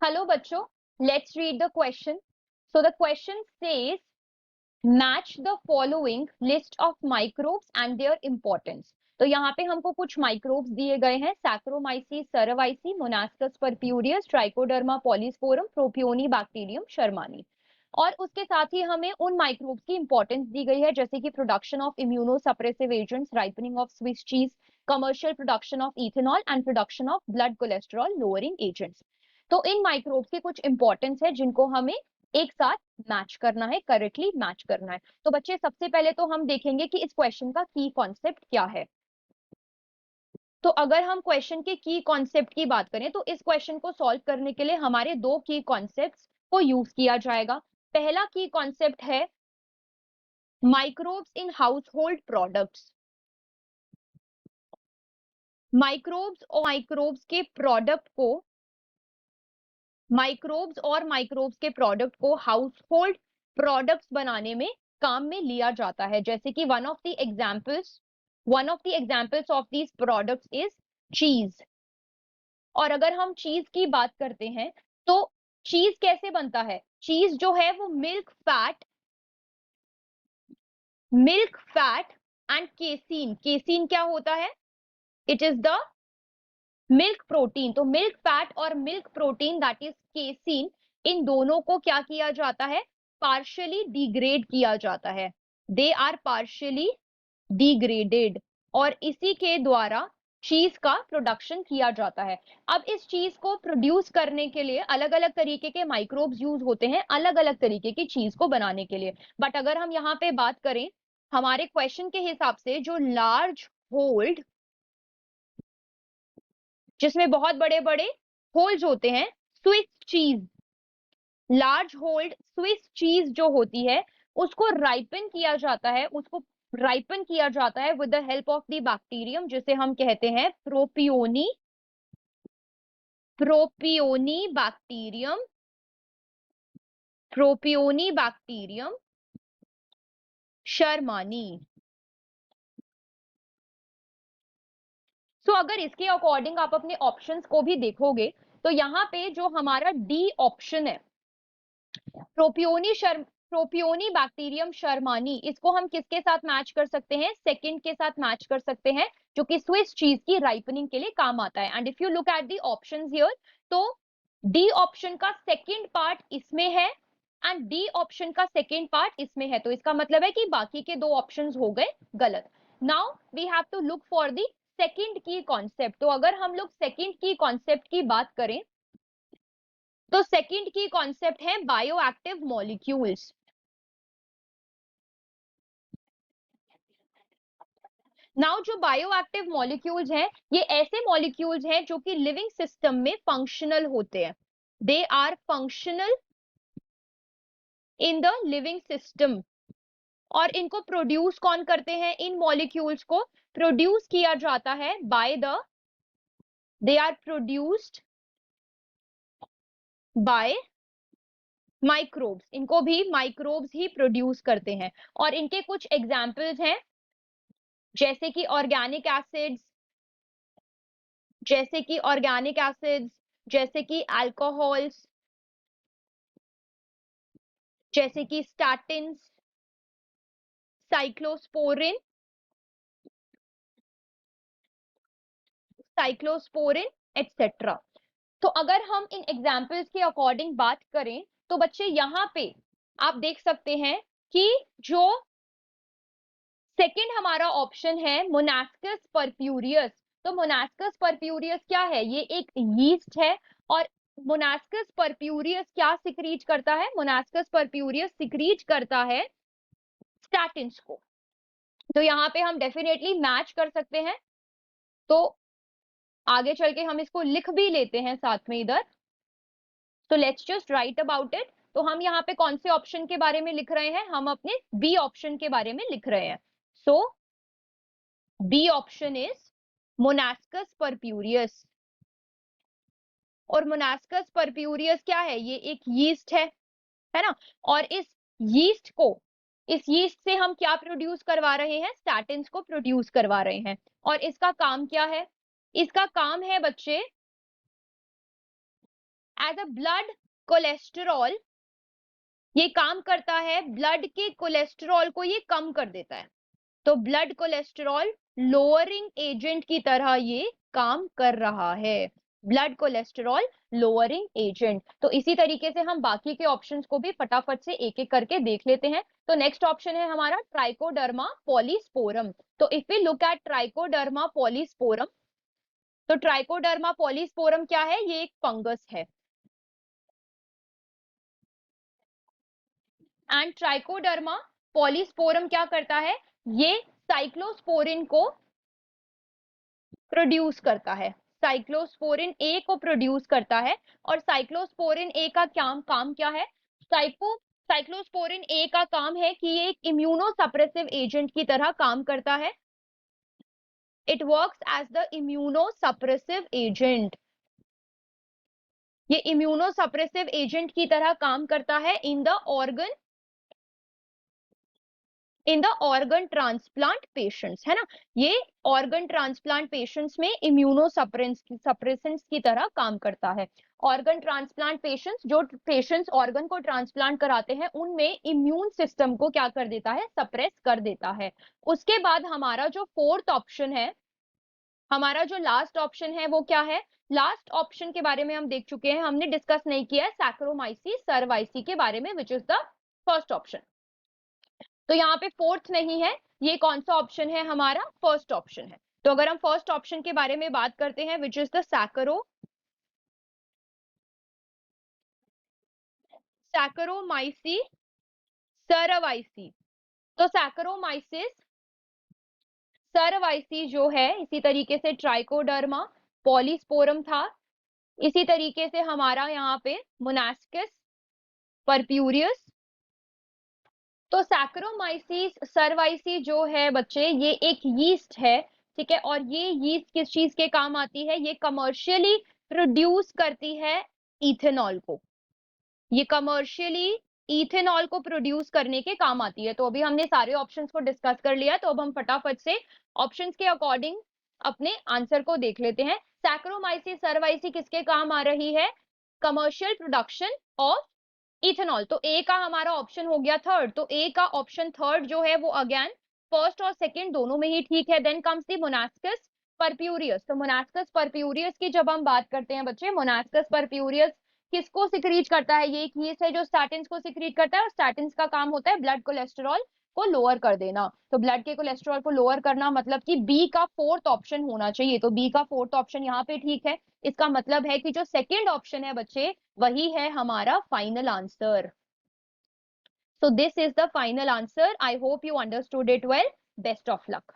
Hello बच्चों, let's read the question. So the question says match the following list of microbes and their importance. तो यहाँ पे हमको कुछ माइक्रोब्स दिए गए हैं, Saccharomyces cerevisiae, Monascus purpureus, Trichoderma polysporum, Propionibacterium shermanii. और उसके साथ ही हमें उन माइक्रोब्स की इंपॉर्टेंस दी गई है, जैसे कि production of immuno suppressive agents, ripening of Swiss cheese, commercial production of ethanol and production of blood cholesterol lowering agents. तो इन माइक्रोब्स की कुछ इंपॉर्टेंस है जिनको हमें एक साथ मैच करना है, करेक्टली मैच करना है। तो बच्चे सबसे पहले तो हम देखेंगे कि इस क्वेश्चन का की कॉन्सेप्ट क्या है। तो अगर हम क्वेश्चन के की कॉन्सेप्ट की बात करें तो इस क्वेश्चन को सॉल्व करने के लिए हमारे दो की कॉन्सेप्ट्स को यूज किया जाएगा। पहला की कॉन्सेप्ट है microbes in household products. Microbes और माइक्रोब्स के प्रोडक्ट को हाउसहोल्ड प्रोडक्ट्स बनाने में काम में लिया जाता है। जैसे कि one of the examples of these products is चीज। और अगर हम चीज की बात करते हैं तो चीज कैसे बनता है? चीज जो है वो milk fat and casein. Casein क्या होता है? It is the milk protein. तो मिल्क फैट और milk protein that is casein, इन दोनों को क्या किया जाता है? पार्शियली डिग्रेड किया जाता है। दे आर पार्शियली डिग्रेडेड और इसी के द्वारा चीज का प्रोडक्शन किया जाता है। अब इस चीज को प्रोड्यूस करने के लिए अलग अलग तरीके के माइक्रोब्स यूज होते हैं, अलग अलग तरीके की चीज को बनाने के लिए। बट अगर हम यहाँ पे बात करें हमारे क्वेश्चन के हिसाब से, जो लार्ज होल्ड, जिसमें बहुत बड़े बड़े होल्स होते हैं, Swiss cheese, large hold Swiss cheese जो होती है उसको राइपन किया जाता है, with the help of the bacterium, जिसे हम कहते हैं प्रोपियोनी बैक्टीरियम शर्मानी। सो अगर इसके अकॉर्डिंग आप अपने ऑप्शंस को भी देखोगे तो यहाँ पे जो हमारा डी ऑप्शन है, प्रोपियोनी बैक्टीरियम शर्मानी, इसको हम किसके साथ मैच कर सकते हैं? सेकंड के साथ मैच कर सकते हैं, जो कि स्विस चीज की राइपनिंग के लिए काम आता है। And if you look at the options here, तो डी ऑप्शन का सेकंड पार्ट इसमें है एंड डी ऑप्शन का सेकंड पार्ट इसमें है। तो इसका मतलब है कि बाकी के दो ऑप्शंस हो गए गलत। Now we have to look for the second की कॉन्सेप्ट। तो अगर हम लोग सेकंड की कॉन्सेप्ट की बात करें तो सेकंड की कॉन्सेप्ट है बायोएक्टिव मॉलिक्यूल्स। नाउ जो बायोएक्टिव मॉलिक्यूल्स हैं, ये ऐसे मॉलिक्यूल्स हैं जो कि लिविंग सिस्टम में फंक्शनल होते हैं। They are functional in the living system. और इनको प्रोड्यूस कौन करते हैं? इन मॉलिक्यूल्स को प्रोड्यूस किया जाता है they are produced by microbes. इनको भी माइक्रोब्स ही प्रोड्यूस करते हैं। और इनके कुछ एग्जाम्पल्स हैं, जैसे कि ऑर्गेनिक एसिड्स, जैसे कि अल्कोहल्स, जैसे कि स्टैटिन्स, साइक्लोस्पोरिन एक्सेट्रा। तो अगर हम इन एग्जाम्पल्स के अकॉर्डिंग बात करें तो बच्चे यहाँ पे आप देख सकते हैं कि जो सेकंड हमारा ऑप्शन है मोनास्कस परप्यूरियस। तो मोनास्कस परप्यूरियस क्या है? ये एक यीस्ट है। और मोनास्कस परप्यूरियस क्या सिक्रीट करता है? मोनास्कस परप्यूरियस सिक्रीट करता है स्टैटिन्स को। तो यहाँ पे हम डेफिनेटली मैच कर सकते हैं। तो आगे चल के हम इसको लिख भी लेते हैं साथ में इधर। तो let's just right about it. तो हम यहाँ पे कौन से ऑप्शन के बारे में लिख रहे हैं? हम अपने बी ऑप्शन के बारे में लिख रहे हैं। So B option is Monascus purpureus. और मोनास्कस परप्यूरियस क्या है? ये एक यीस्ट है ना। और इस यीस्ट से हम क्या प्रोड्यूस करवा रहे हैं? स्टैटिन्स को प्रोड्यूस करवा रहे हैं। और इसका काम क्या है? इसका काम है बच्चे एज अ ब्लड कोलेस्टेरॉल, ये काम करता है, ब्लड के कोलेस्टेरॉल को ये कम कर देता है। तो ब्लड कोलेस्टेरॉल लोअरिंग एजेंट की तरह ये काम कर रहा है, ब्लड कोलेस्टेरॉल लोअरिंग एजेंट। तो इसी तरीके से हम बाकी के ऑप्शंस को भी फटाफट से एक एक करके देख लेते हैं। तो नेक्स्ट ऑप्शन है हमारा ट्राइकोडर्मा पॉलीस्पोरम। तो if we look at Trichoderma polysporum, तो ट्राइकोडर्मा पॉलीस्पोरम क्या है, ये एक फंगस है। एंड ट्राइकोडर्मा पॉलीस्पोरम क्या करता है, ये साइक्लोस्पोरिन को प्रोड्यूस करता है, साइक्लोस्पोरिन ए को प्रोड्यूस करता है। और साइक्लोस्पोरिन ए का काम क्या है, साइक्लोस्पोरिन ए का काम है कि ये एक इम्यूनोसप्रेसिव एजेंट की तरह काम करता है। It works as the immunosuppressive agent, ये इम्यूनोसप्रेसिव एजेंट की तरह काम करता है in the organ transplant patients, है ना। ये ऑर्गन ट्रांसप्लांट पेशेंट्स में इम्यूनोसप्रेसेंट्स की तरह काम करता है। ऑर्गन ट्रांसप्लांट पेशेंट्स, जो पेशेंट्स ऑर्गन को ट्रांसप्लांट कराते हैं, उनमें इम्यून सिस्टम को क्या कर देता है, सप्रेस कर देता है। उसके बाद हमारा जो फोर्थ ऑप्शन है, हमारा जो लास्ट ऑप्शन है वो क्या है, लास्ट ऑप्शन के बारे में हम देख चुके हैं, हमने डिस्कस नहीं किया है सैक्रोमाइसीस सर्वाइसी के बारे में, which is the first option. तो यहाँ पे फोर्थ नहीं है, ये कौन सा ऑप्शन है, हमारा फर्स्ट ऑप्शन है। तो अगर हम फर्स्ट ऑप्शन के बारे में बात करते हैं, विच इज द सैकरोमाइसी सर्वाइसी। तो सैकरोमाइसिस सर्वाइसी जो है, इसी तरीके से ट्राइकोडर्मा पॉलीस्पोरम था, इसी तरीके से हमारा यहाँ पे मोनास्किस परप्यूरियस। तो सैक्रोमाइसीस सर्वाइसी जो है बच्चे, ये एक यीस्ट है, ठीक है। और ये यीस्ट किस चीज के काम आती है, ये कमर्शियली प्रोड्यूस करती है इथेनॉल को, ये कमर्शियली इथेनॉल को प्रोड्यूस करने के काम आती है। तो अभी हमने सारे ऑप्शंस को डिस्कस कर लिया, तो अब हम फटाफट से ऑप्शंस के अकॉर्डिंग अपने आंसर को देख लेते हैं। सैक्रोमाइसीस सर्वाइसी किसके काम आ रही है, कमर्शियल प्रोडक्शन ऑफ इथेनॉल। तो ए का हमारा ऑप्शन हो गया थर्ड, तो ए का ऑप्शन थर्ड जो है वो अगेन फर्स्ट और सेकंड दोनों में ही ठीक है। Then comes the Monascus purpureus. तो मोनास्कस परप्यूरियस की जब हम बात करते हैं बच्चे, मोनास्कस परप्यूरियस किसको सिक्रीट करता है, ये एक यीस्ट है जो स्टैटिन्स को सिक्रीट करता है, और स्टैटिन्स का काम होता है ब्लड कोलेस्टेरॉल को लोअर कर देना। तो ब्लड के कोलेस्ट्रॉल को लोअर करना मतलब कि बी का फोर्थ ऑप्शन होना चाहिए, तो बी का फोर्थ ऑप्शन यहाँ पे ठीक है। इसका मतलब है कि जो सेकेंड ऑप्शन है बच्चे, वही है हमारा final answer. So this is the final answer. I hope you understood it well. Best of luck.